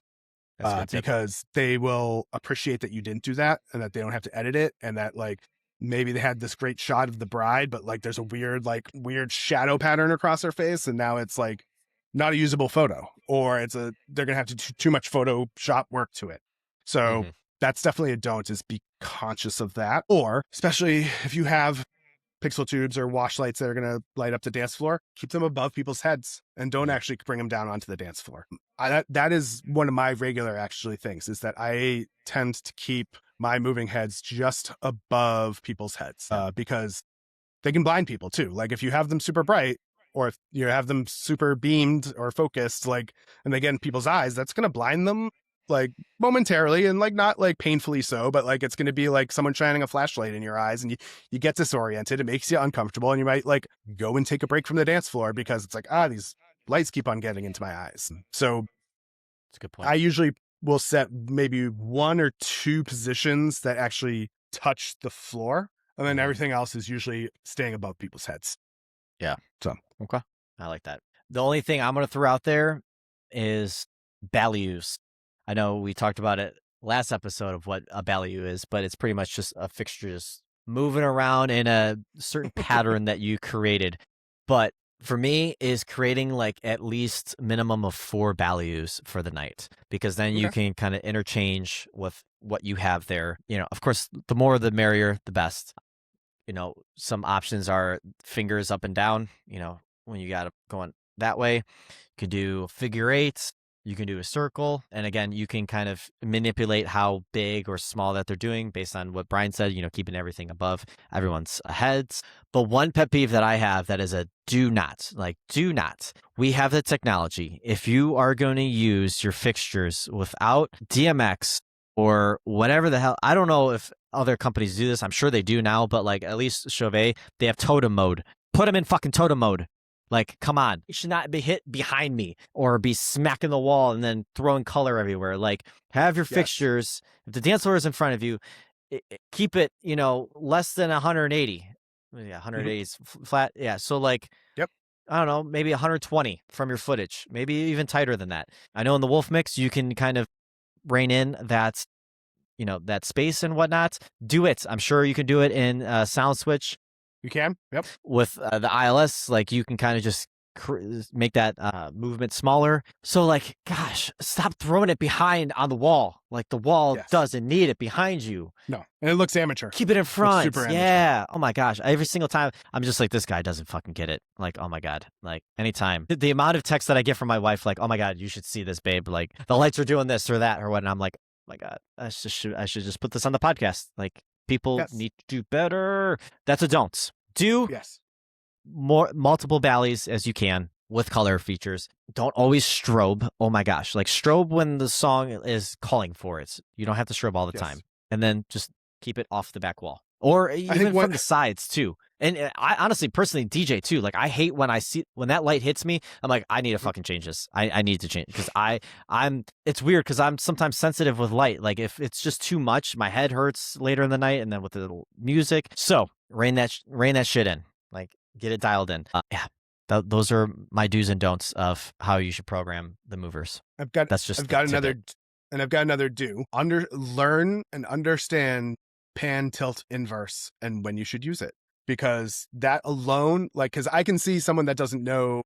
Because they will appreciate that you didn't do that and that they don't have to edit it, and that, like, maybe they had this great shot of the bride, but like there's a weird shadow pattern across her face, and now it's like not a usable photo, or they're gonna have to do too much Photoshop work to it. So that's definitely a don't, is be conscious of that. Or especially if you have pixel tubes or wash lights that are going to light up the dance floor, keep them above people's heads and don't actually bring them down onto the dance floor. That is one of my regular things, is that I tend to keep my moving heads just above people's heads, because they can blind people too. Like, if you have them super bright, or if you have them super beamed or focused, like, and they get in people's eyes, that's going to blind them, like, momentarily, and like not like painfully so, but like it's going to be like someone shining a flashlight in your eyes, and you get disoriented. It makes you uncomfortable, and you might like go and take a break from the dance floor because it's like, these lights keep on getting into my eyes. So that's a good point. I usually will set maybe one or two positions that actually touch the floor, and then everything else is usually staying above people's heads. Yeah. So okay, I like that. The only thing I'm going to throw out there is values. I know we talked about it last episode of what a value is, but it's pretty much just a fixture just moving around in a certain pattern that you created. But for me, is creating like at least minimum of 4 values for the night, because then you can kind of interchange with what you have there. Of course, the more the merrier, the best. Some options are fingers up and down, when you got it going that way. You could do figure eights. You can do a circle. And again, you can kind of manipulate how big or small that they're doing based on what Brian said, keeping everything above everyone's heads. But one pet peeve that I have that is a do not. We have the technology. If you are going to use your fixtures without DMX or whatever the hell, I don't know if other companies do this. I'm sure they do now, but like at least Chauvet, they have totem mode. Put them in fucking totem mode. Like, come on. It should not be hit behind me or be smacking the wall and then throwing color everywhere. Like, have your fixtures. If the dance floor is in front of you, keep it, less than 180. Yeah, 180 is flat. Yeah, so like, Yep. I don't know, maybe 120 from your footage, maybe even tighter than that. I know in the Wolf Mix, you can kind of rein in that, that space and whatnot. Do it. I'm sure you can do it in Sound Switch. You can. Yep. With the ILS, like you can kind of just make that movement smaller. So like, gosh, stop throwing it behind on the wall. Like the wall doesn't need it behind you. No, and it looks amateur. Keep it in front. Super amateur. Yeah. Oh my gosh. Every single time I'm just like, this guy doesn't fucking get it. Like, oh my God. Like anytime. The amount of text that I get from my wife, like, oh my God, you should see this, babe. Like the lights are doing this or that or what. And I'm like, oh my God, I should just put this on the podcast. Like people need to do better. That's a don't. Do multiple valleys as you can with color features. Don't always strobe. Oh my gosh. Like strobe when the song is calling for it. You don't have to strobe all the time. And then just keep it off the back wall. Or even from the sides too. And I honestly, personally, DJ too. Like I hate when that light hits me. I'm like, I need to fucking change this. I need to change because it's weird because I'm sometimes sensitive with light. Like if it's just too much, my head hurts later in the night, and then with the music. So rein that shit in. Like get it dialed in. Those are my do's and don'ts of how you should program the movers. I've got another do. Learn and understand pan, tilt, inverse, and when you should use it. Because that alone, like, because I can see someone that doesn't know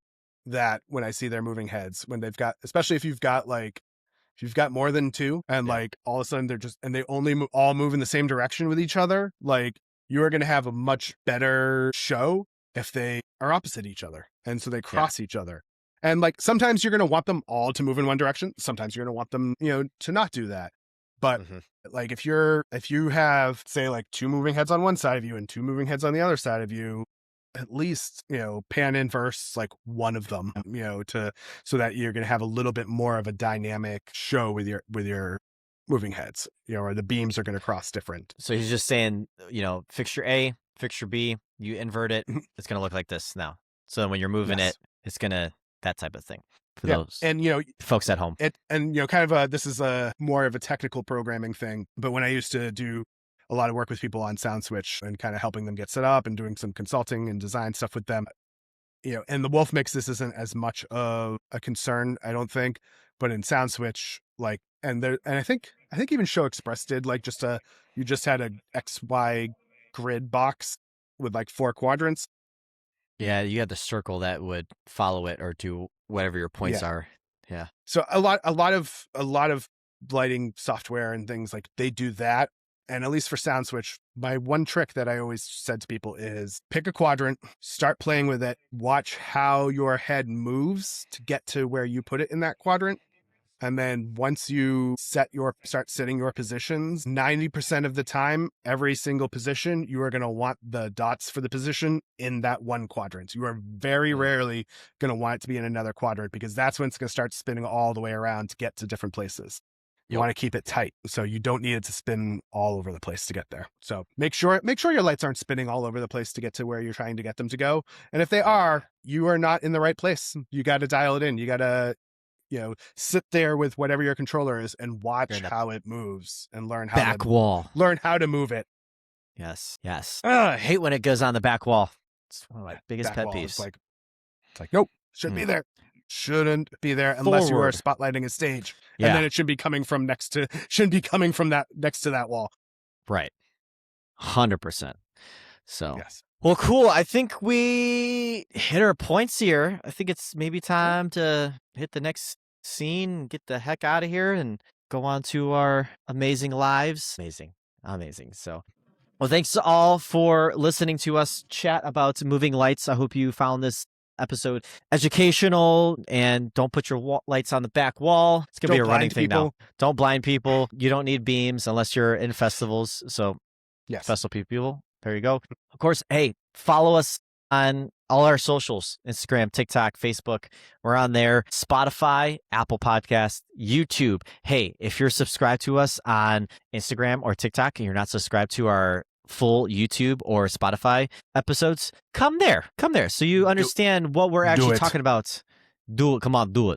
that when I see their moving heads, when they've got, especially if you've got more than two, and like all of a sudden they only all move in the same direction with each other, like you are going to have a much better show if they are opposite each other. And so they cross each other. And like, sometimes you're going to want them all to move in one direction. Sometimes you're going to want them, to not do that. But like, if you have, say, like two moving heads on one side of you and two moving heads on the other side of you, at least, pan inverse, like one of them, so that you're going to have a little bit more of a dynamic show with your moving heads, or the beams are going to cross different. So he's just saying, fixture A, fixture B, you invert it, it's going to look like this now. So when you're moving it, it's going to, that type of thing. For those and folks at home, kind of this is a more of a technical programming thing. But when I used to do a lot of work with people on Sound Switch and kind of helping them get set up and doing some consulting and design stuff with them, in the Wolf Mix, this isn't as much of a concern, I don't think. But in Sound Switch, like, and I think even Show Express did like you just had a XY grid box with like 4 quadrants. Yeah, you had the circle that would follow it or do whatever your points are. Yeah. So a lot of lighting software and things, like, they do that. And at least for Sound Switch, my one trick that I always said to people is pick a quadrant, start playing with it, watch how your head moves to get to where you put it in that quadrant. And then once you start setting your positions, 90% of the time, every single position, you are going to want the dots for the position in that one quadrant. You are very rarely going to want it to be in another quadrant, because that's when it's going to start spinning all the way around to get to different places. You want to keep it tight, so you don't need it to spin all over the place to get there. So make sure your lights aren't spinning all over the place to get to where you're trying to get them to go. And if they are, you are not in the right place. You got to dial it in. You got to sit there with whatever your controller is and watch how it moves and learn how to move it. Yes. I hate when it goes on the back wall. It's one of my biggest pet peeves. It's like, nope, shouldn't be there. Shouldn't be there unless you are spotlighting a stage. And then it should be coming from next to that wall. Right. 100%. So, well, cool. I think we hit our points here. I think it's maybe time to hit the next scene, get the heck out of here, and go on to our amazing lives. Amazing. So, well, thanks to all for listening to us chat about moving lights. I hope you found this episode educational, and don't put your lights on the back wall. It's going to be a running thing now. Don't blind people. You don't need beams unless you're in festivals. So, festival people. There you go. Of course, hey, follow us on all our socials, Instagram, TikTok, Facebook. We're on there. Spotify, Apple Podcast, YouTube. Hey, if you're subscribed to us on Instagram or TikTok and you're not subscribed to our full YouTube or Spotify episodes, come there. So you understand what we're actually talking about. Do it. Come on, do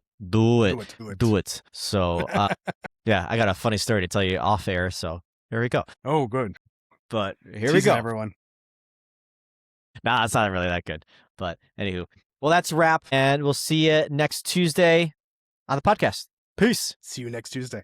it. So, I got a funny story to tell you off air. So here we go. Oh, good. But here we go, everyone. Nah, it's not really that good. But anywho, well, that's a wrap, and we'll see you next Tuesday on the podcast. Peace. See you next Tuesday.